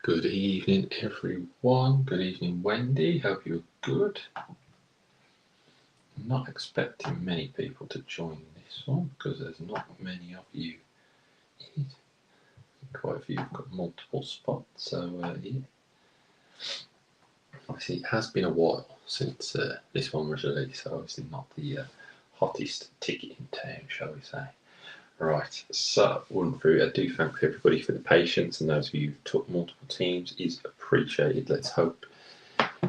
Good evening, everyone. Good evening, Wendy. Hope you're good. I'm not expecting many people to join this one because there's not many of you in it. Quite a few have got multiple spots, so yeah. Obviously, it has been a while since this one was released, so obviously not the hottest ticket in town, shall we say. Right, so run through. I do thank everybody for the patience, and those of you who took multiple teams is appreciated. Let's hope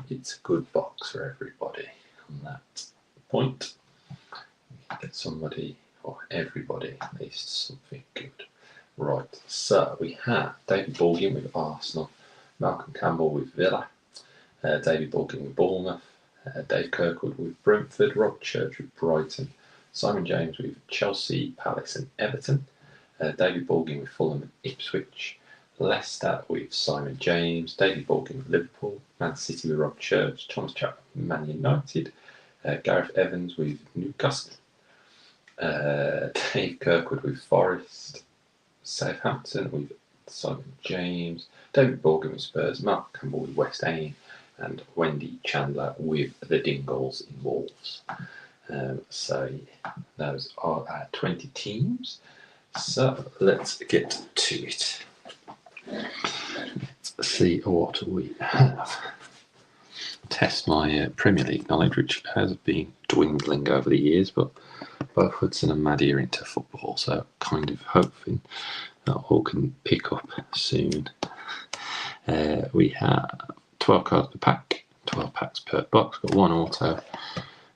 it's a good box for everybody on that point. We can get somebody or everybody at least something good. Right, so we have David Baldwin with Arsenal, Malcolm Campbell with Villa, David Baldwin with Bournemouth, Dave Kirkwood with Brentford, Rob Church with Brighton, Simon James with Chelsea, Palace and Everton, David Baldwin with Fulham and Ipswich, Leicester with Simon James, David Baldwin with Liverpool, Man City with Rob Church, Thomas Chapman with Man United, Gareth Evans with Newcastle, Dave Kirkwood with Forest, Southampton with Simon James, David Baldwin with Spurs, Mark Campbell with West Ham, and Wendy Chandler with the Dingles in Wolves. So yeah, those are our 20 teams. So let's get to it. Let's see what we have. Test my Premier League knowledge, which has been dwindling over the years, but both Hudson and Maddie are into football, so kind of hoping that all can pick up soon. We have 12 cards per pack, 12 packs per box, got one auto.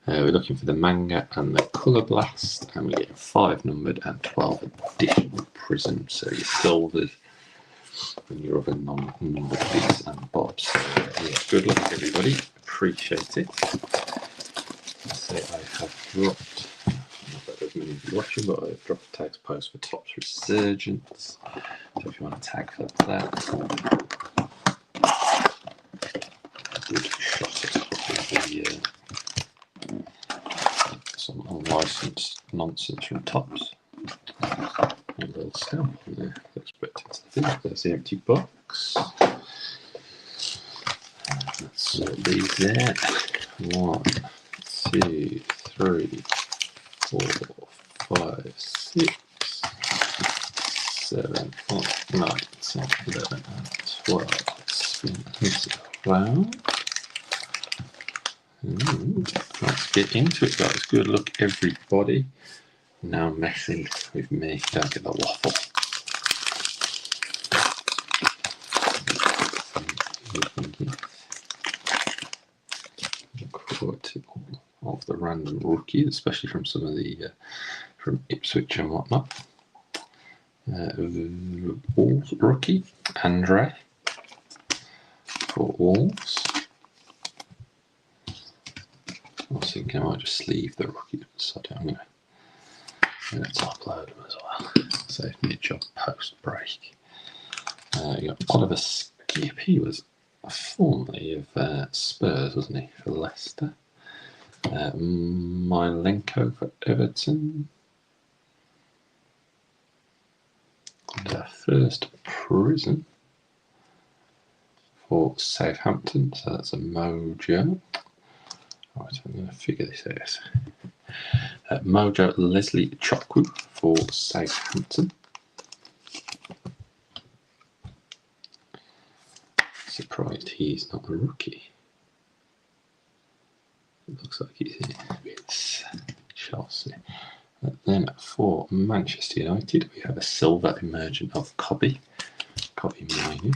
We're looking for the manga and the colour blast, and we get 5 numbered and 12 additional prisms. So your silvers and your other non-numbered bits and bobs. So yeah, good luck everybody. Appreciate it. So I have dropped, not that there's many of you watching, but I've dropped a tags post for Topps Resurgence. So if you want to tag for that, good shot at the some unlicensed nonsense from Topps. A little stamp on there. Expect it to be. There's the empty box. Let's sort these there. 1, 2, 3, 4, 5, 6, 7, 8, 9, 10, 11, and 12. Spin this around. Let's get into it, guys. Good luck, everybody. Now messing with me. Don't get the waffle. Look forward to all of the random rookies, especially from some of the from Ipswich and whatnot. Wolves rookie, Andre for Wolves. I was thinking I might just leave the rookie, so I'm going to upload them as well. Save me a job post break. You got Oliver Skip. He was formerly of Spurs, wasn't he, for Leicester? Milenko for Everton. And our first prism for Southampton. So that's a Mojo. Right, I'm going to figure this out. Mojo Leslie Chokwu for Southampton. Surprised he's not a rookie. It looks like he's in with Chelsea. Then for Manchester United, we have a silver emergent of Kobe Mainoo.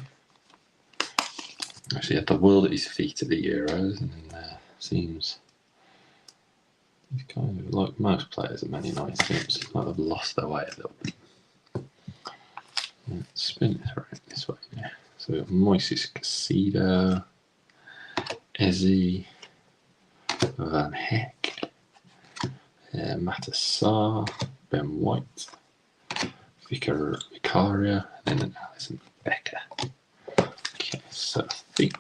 Actually had the world at his feet at the Euros, and seems he's kind of like most players at Man United. Seems like they've lost their way a little bit. Let's spin it around this way now. So we've got Moises Caicedo, Eze, Van Heck, Matassar, Ben White, Vicaria, and then Alison Becker. Okay, so I think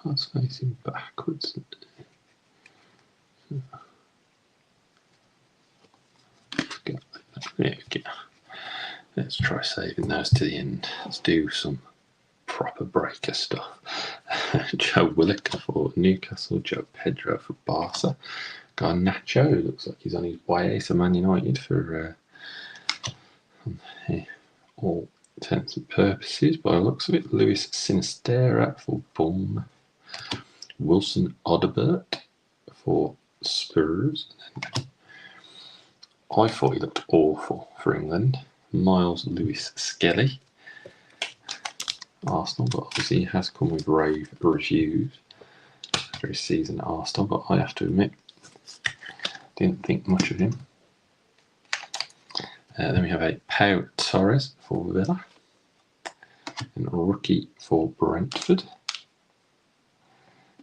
That's facing backwards. There we go. Let's try saving those to the end. Let's do some proper breaker stuff. Joe Willock for Newcastle, Joe Pedro for Barca. Got Nacho, looks like he's on his way to Man United for all intents and purposes, by the looks of it. Luis Sinistera for Bournemouth. Wilson Odobert for Spurs. I thought he looked awful for England. Miles Lewis Skelly, Arsenal, but obviously he has come with rave reviews for his season at Arsenal, but I have to admit, didn't think much of him. Then we have a Pau Torres for Villa, and a rookie for Brentford.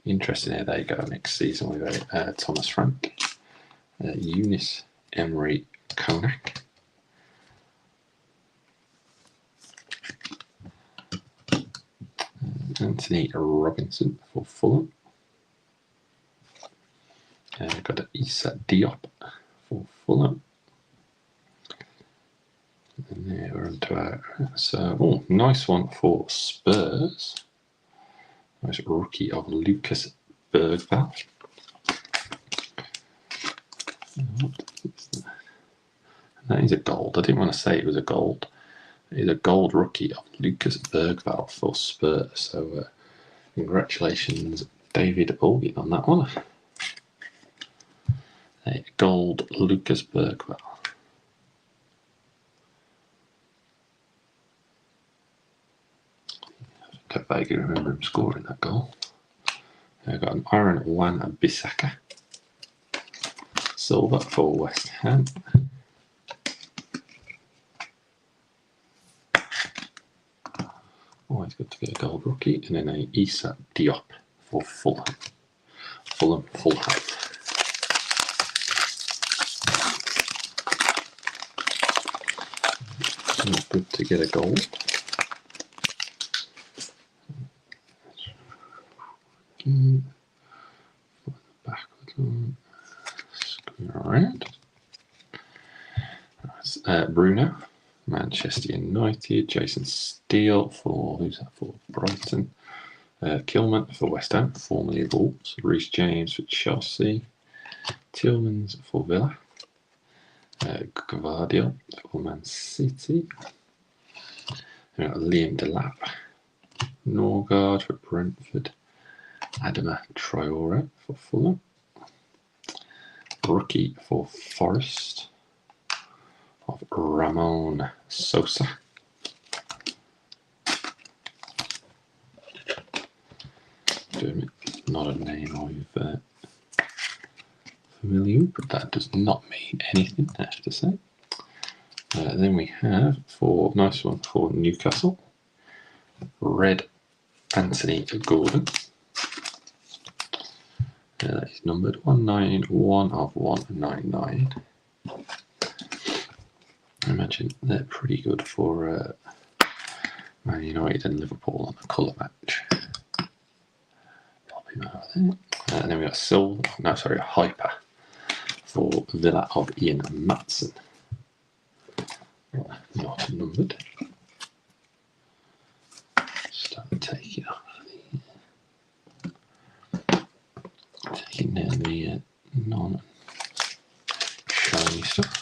Interesting how they go next season with Thomas Frank, Eunice Emery Konak, Anthony Robinson for Fulham. Got Issa Diop for Fulham. And there we're onto our nice one for Spurs. Nice rookie of Lucas Bergvall. That is a gold. I didn't want to say it was a gold. It is a gold rookie of Lucas Bergvall for Spurs. So congratulations, David Organ, on that one. A gold Lucas Bergvall. I vaguely remember him scoring that goal. I've got an Aaron Wan-Bissaka. Silver for West Ham. Always good to get a gold rookie. And then a Issa Diop for Fulham. Fulham, full hat. Good to get a gold. Backward one. Screw around. Bruno, Manchester United. Jason Steele for who's that for? Brighton. Kilman for West Ham, formerly Wolves. Reece James for Chelsea. Tillmans for Villa. Gvardiol for Man City. We've got Liam Delap. Norgard for Brentford. Adama Traore for Fulham. Rookie for Forest of Ramon Sosa. Not a name I've familiar with, but that does not mean anything, I have to say. Then we have, for nice one for Newcastle, red Anthony Gordon. That is numbered 191 of 199. I imagine they're pretty good for Man United and Liverpool on the colour match. Pop him over there. And then we got Hyper for Villa of Ian Matson. Not numbered. Start taking off taking down the non-shiny stuff.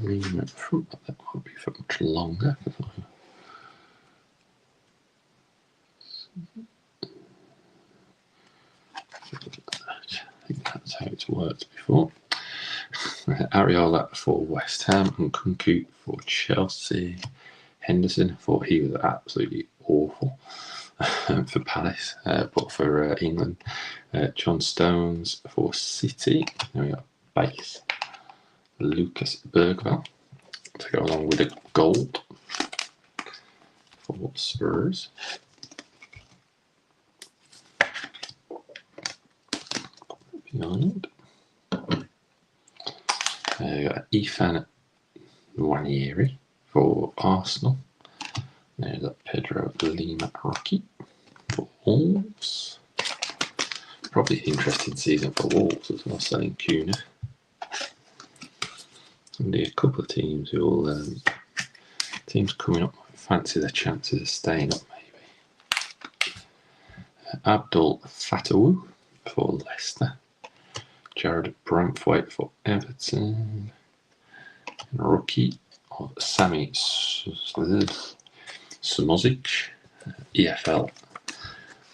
Ream at front, but that might be for much longer. I think that's how it's worked before. Areola for West Ham and Kunku for Chelsea. Henderson, thought he was absolutely awful for Palace, but for England. John Stones for City. Then we got base Lucas Bergvall to go along with the gold for Spurs. Behind, got Ifan Nwanieri for Arsenal. There's a Pedro Lima rookie for Wolves. Probably an interesting season for Wolves as well, selling Kuna. And a couple of teams who will, teams coming up fancy their chances of staying up maybe. Abdul Fatawu for Leicester. Jared Braithwaite for Everton. And a rookie of Sami Smozic, EFL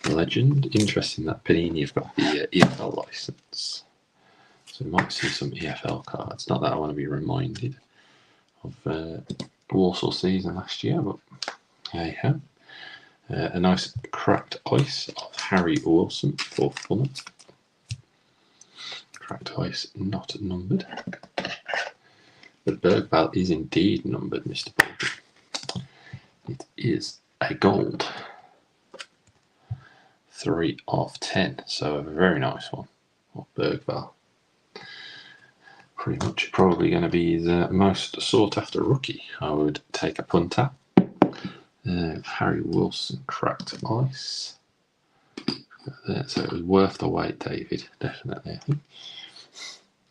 legend. Interesting that Panini have got the EFL license, so we might see some EFL cards. Not that I want to be reminded of Warsaw season last year, but hey ho. A nice cracked ice of Harry Wilson for Fulham. Cracked ice not numbered. The Bergvall is indeed numbered, Mr. Baldwin. It is a gold. 3 of 10, so a very nice one of Bergvall. Pretty much probably going to be the most sought after rookie I would take a punt at. Harry Wilson cracked ice. So it was worth the wait, David, definitely, I think.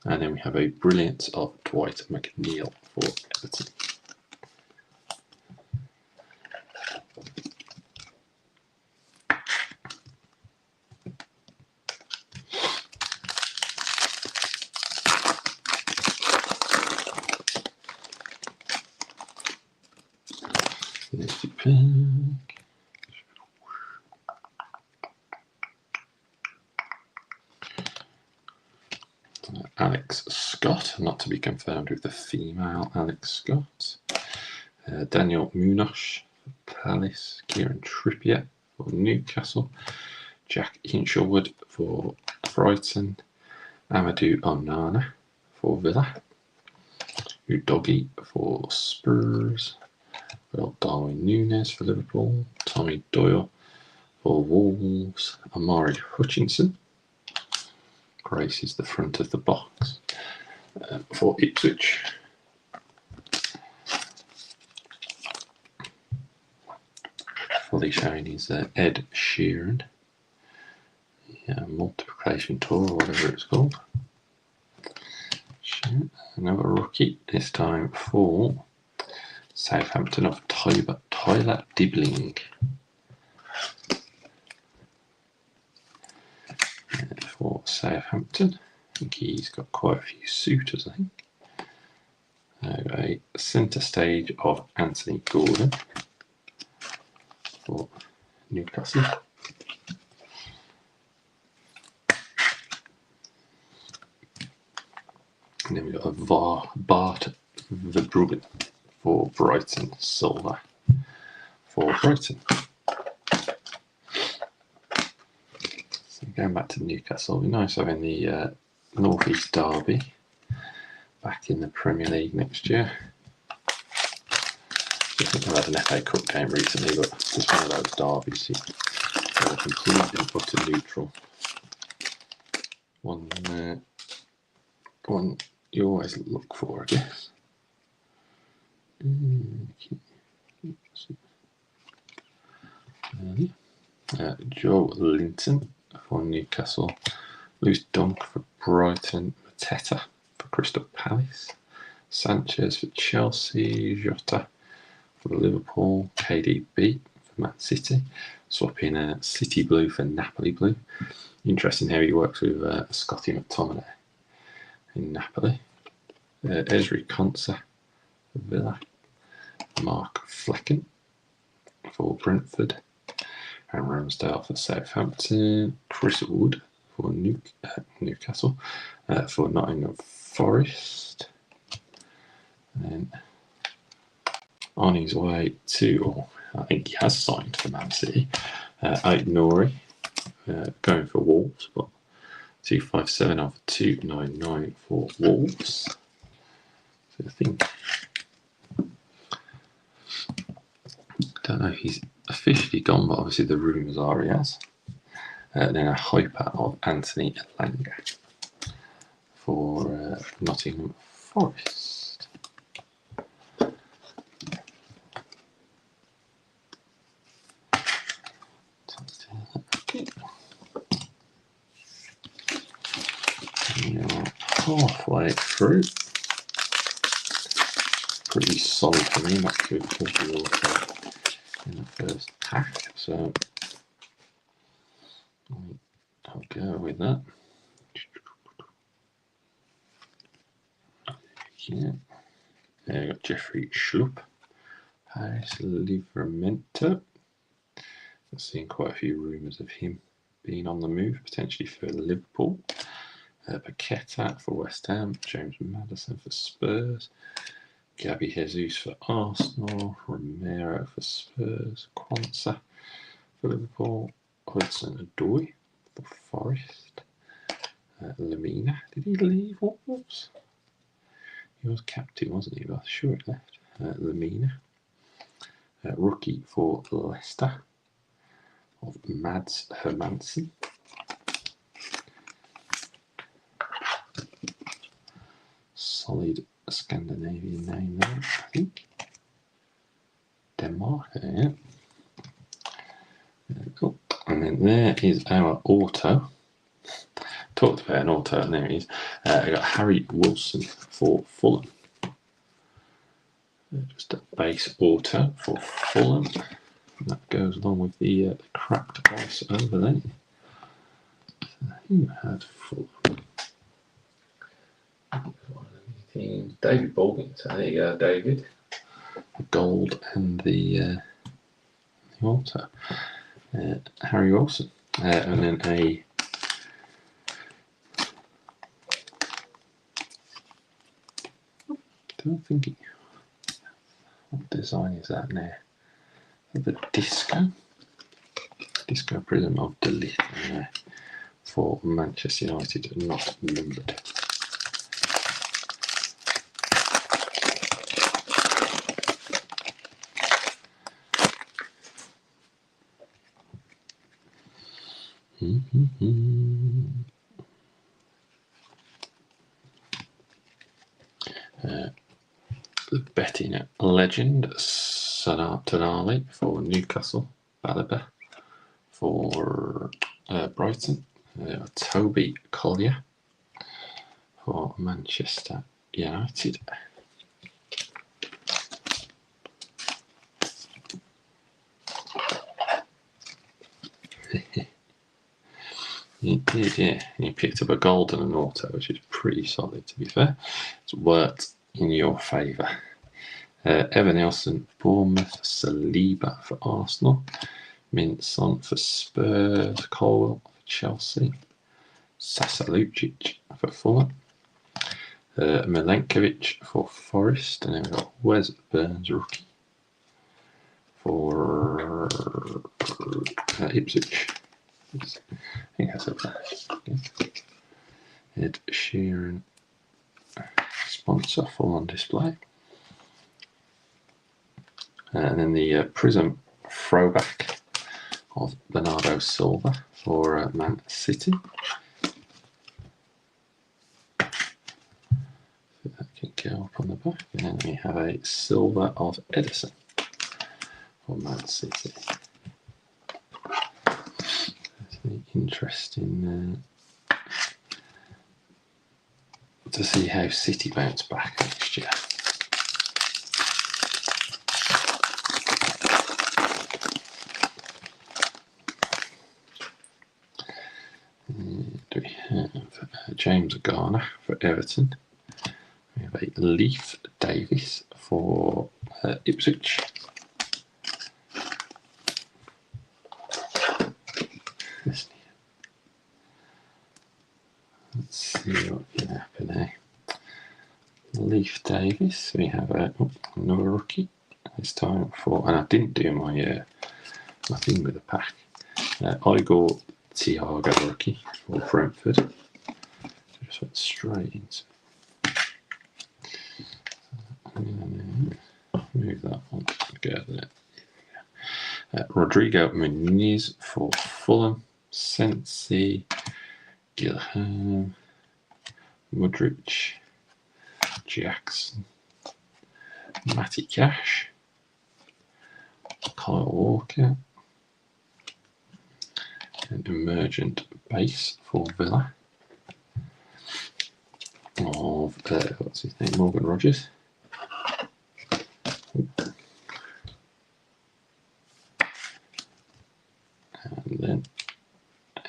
And then we have a brilliance of Dwight McNeil for Everton. Next pack. Alex Scott, not to be confirmed with the female Alex Scott. Daniel Munoz for Palace. Kieran Trippier for Newcastle. Jack Hinshelwood for Brighton. Amadou Onana for Villa. Udogi for Spurs. Darwin Núñez for Liverpool. Tommy Doyle for Wolves. Amari Hutchinson graces the front of the box for Ipswich. Fully showing is Ed Sheeran. Multiplication tour, or whatever it's called. Another rookie, this time for Southampton of Tyler Dibling. For Southampton, I think he's got quite a few suitors, I think. A centre stage of Anthony Gordon for Newcastle. And then we've got a Bart Verbruggen for Brighton, silver for Brighton. So going back to Newcastle, it'll be nice having the North East Derby back in the Premier League next year. I think they've had an FA Cup game recently, but it's one of those derbies that are completely and utter neutral. One you always look for, I guess. Joe Linton for Newcastle. Loose Dunk for Brighton. Mateta for Crystal Palace. Sanchez for Chelsea. Jota for Liverpool. KDB for Man City. Swapping City Blue for Napoli Blue. Interesting how he works with Scotty McTominay in Napoli. Ezri Konsa for Villa. Mark Flecken for Brentford. And Ramsdale for Southampton. Chris Wood for Newcastle. For Nottingham Forest. And then on his way to, or I think he has signed for Man City, Ait Nouri going for Wolves, but 257 of 299 for Wolves. So I think, don't know if he's officially gone, but obviously the rumours are he has. Then a hyper of Anthony Elanga for Nottingham Forest. halfway through. Pretty solid for me, not too heavy also in the first pack, so I'll go with that. Yeah. There we got Jeffrey Schlupp, Paris Livramento. I've seen quite a few rumours of him being on the move, potentially for Liverpool. Paqueta for West Ham, James Maddison for Spurs, Gabby Jesus for Arsenal, Romero for Spurs, Quansah for Liverpool, Hudson-Odoi for Forest, Lamina, did he leave Wolves? He was captain, wasn't he? I was sure he left. Lamina, rookie for Leicester of Mads Hermansen. Solid Scandinavian name there, I think. Denmark, yeah. Cool. And then there is our auto. Talked about an auto, and there he is. I got Harry Wilson for Fulham. Just a base auto for Fulham. And that goes along with the cracked ice over there. So who had Fulham? David Baldwin. So there you go, David. The gold and the auto. Harry Wilson. And then a don't think it, what design is that now? The disco prism of Delete for Manchester United, not numbered. The betting legend Tonali for Newcastle, Balaba for Brighton, Toby Collier for Manchester United. He did, yeah. He picked up a gold and an auto, which is pretty solid, to be fair. It's worked in your favour. Evan Nelson, Bournemouth, Saliba for Arsenal, Minson for Spurs, Colwell for Chelsea, Sasa Lucic for Fulham, Milenkovic for Forest, and then we've got Wes Burns, rookie, for Ipswich. I think that's okay. Ed Sheeran, sponsor, full on display. And then the Prism throwback of Bernardo Silva for Man City. So that can go up on the back. And then we have a Silva of Edison for Man City. That's interesting to see how City bounce back next year. Do we have James Garner for Everton? We have a Leif Davis for Ipswich. Let's see what can happen there. Leif Davis. We have another rookie. This time for, and I didn't do my thing with the pack. Igor Thiago rookie for Brentford. Just went straight into. Move that one. Go there. Rodrigo Muniz for Fulham. Sensi, Gilham, Mudrich, Jackson, Matty Cash, Kyle Walker, an emergent base for Villa. of, what's his name, Morgan Rogers. And then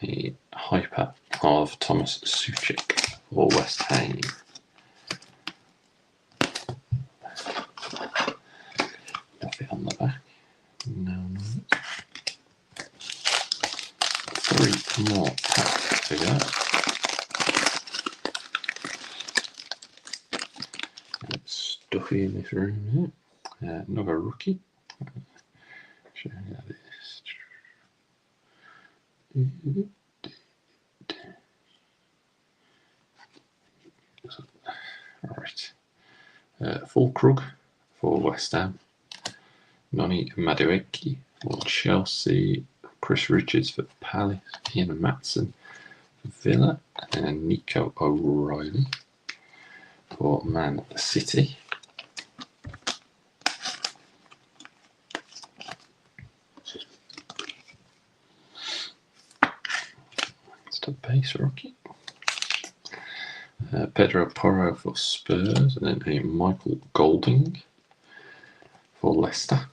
a hyper of Thomas Suchek for West Ham. Nothing on the back. No. 3 more packs to go. It's stuffy in this room here. Another rookie. Show you how this. Alright. Full Krug for West Ham. Noni Madueke for Chelsea. Chris Richards for Palace. Ian Matson for Villa. And Nico O'Reilly for Man City. It's the base rookie. Pedro Porro for Spurs, and then a Michael Golding for Leicester.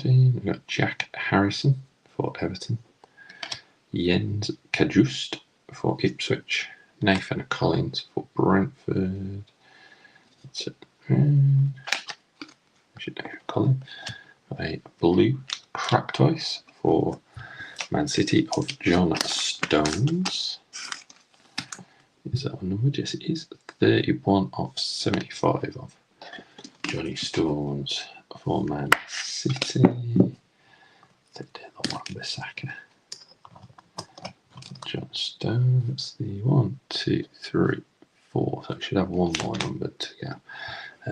We've got Jack Harrison for Everton, Jens Kajust for Ipswich, Nathan Collins for Brentford. That's it. Colin. A blue cracked ice for Man City of John Stones. Is that one numbered? Yes, it is. 31 of 75 of Johnny Stones for Man City. Take the Wan-Bissaka. John Stones, the 1, 2, 3, 4. So it should have one more number to go.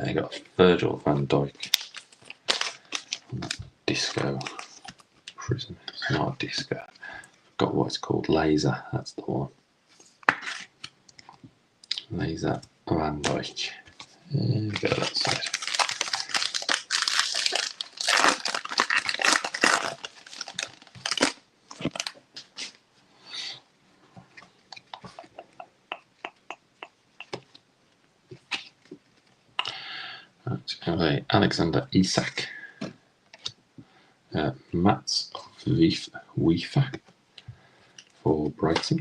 I got Virgil van Dijk. Disco Prism. It's not a disco. Got what it's called. Laser. That's the one. Laser Van Dijk. Go that side. Alexander Isak, Mats Wiefa for Brighton,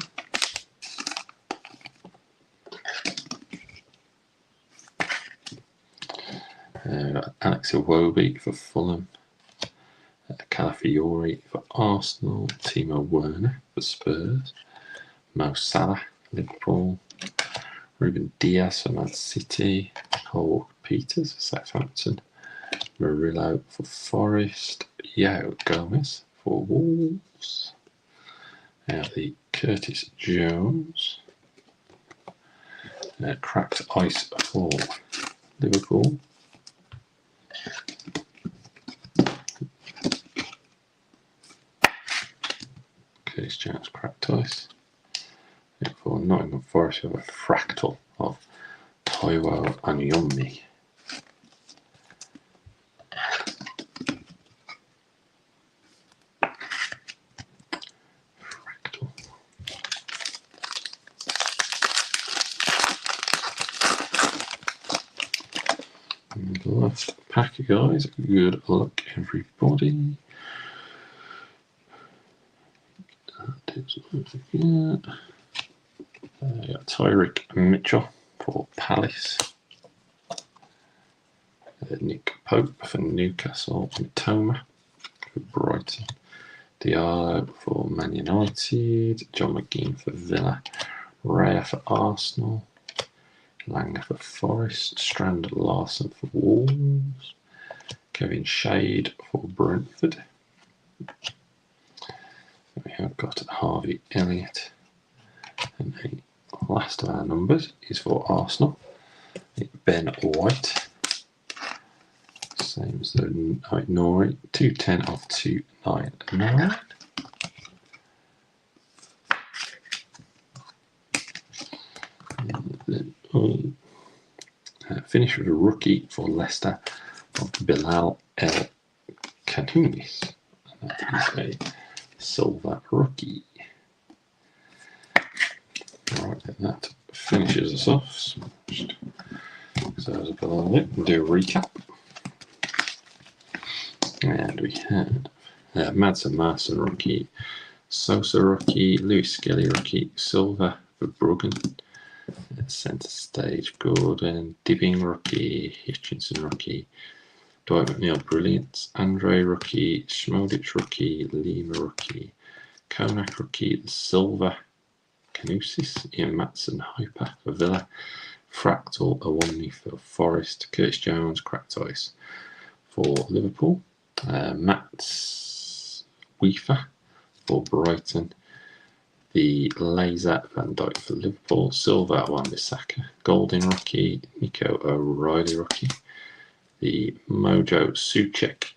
Alex Iwobi for Fulham, Calafiori for Arsenal, Timo Werner for Spurs, Mo Salah, Liverpool, Ruben Diaz for Man City, Cole Peters for Southampton, Murillo for Forest, Yao Gomez for Wolves, the Curtis Jones, cracked ice for Liverpool, Curtis Jones cracked ice. For Nottingham Forest, we have a fractal of Taiwo Anyomi. Fractal. And the last pack, guys. Good luck, everybody. Got Tyrick Mitchell for Palace, Nick Pope for Newcastle, Mitoma for Brighton, Diallo for Man United, John McGinn for Villa, Raya for Arsenal, Langer for Forest, Strand Larson for Wolves, Kevin Shade for Brentford. We have got Harvey Elliott, and the last of our numbers is for Arsenal. Ben White, same as the Nori, 210 of 299. And then finish with a rookie for Leicester, of Bilal El Kanounis. And that is a silver rookie. Right, and that finishes us off. So as a below it, we'll do a recap. And we had Madsen Marson rookie, Sosa rookie, Lewis Skelly rookie, silver for Bruggen, centre stage Gordon, Dibbing rookie, Hitchinson rookie, Dwight McNeil brilliant, Andre rookie, Schmodic rookie, Lima rookie, Konak rookie, silver, Canusis, Ian Matson hyper for Villa, Fractal Awomni for Forest, Curtis Jones cracked ice for Liverpool, Matt Weaver for Brighton, the Laser Van Dijk for Liverpool, Silver Wan-Bissaka, Golden rookie, Nico O'Reilly rookie, the Mojo Suchek,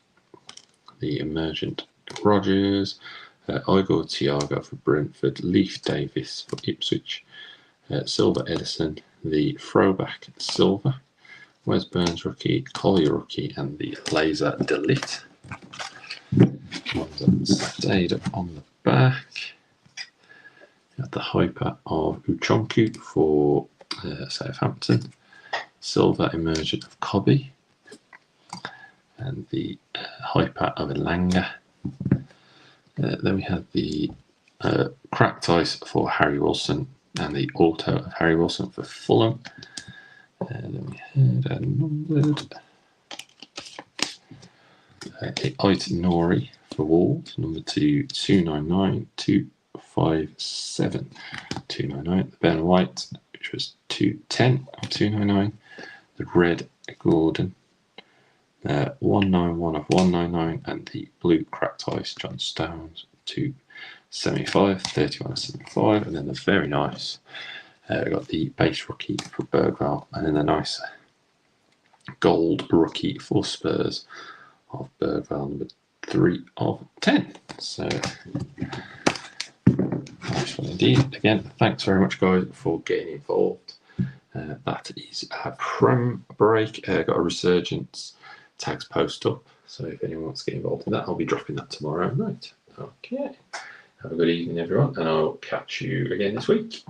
the Emergent Rogers, Igor Thiago for Brentford, Leif Davis for Ipswich, Silver Edison, the Throwback Silver, Wes Burns rookie, Collier rookie, and the Laser Delete. Ones that stayed on the back. Got the Hyper of Uchonku for Southampton, Silver Emergent of Cobby, and the Hyper of Elanga. Then we have the Cracked Ice for Harry Wilson and the Auto of Harry Wilson for Fulham. Then we had a numbered Ait Nori for Wolves, number 299, 257, 299. The Ben White, which was 210 of 299. The Red Gordon, 191 of 199, and the Blue Cracked Ice John Stones, 275, 31 of 75, and then the very nice. We got the base rookie for Bergwall, and then the nice gold rookie for Spurs of Bergwall, number 3 of 10. So nice one indeed. Again, thanks very much, guys, for getting involved. That is a Prem break. Got a resurgence tags post up, so if anyone wants to get involved in that, I'll be dropping that tomorrow night. Okay, have a good evening, everyone, and I'll catch you again this week.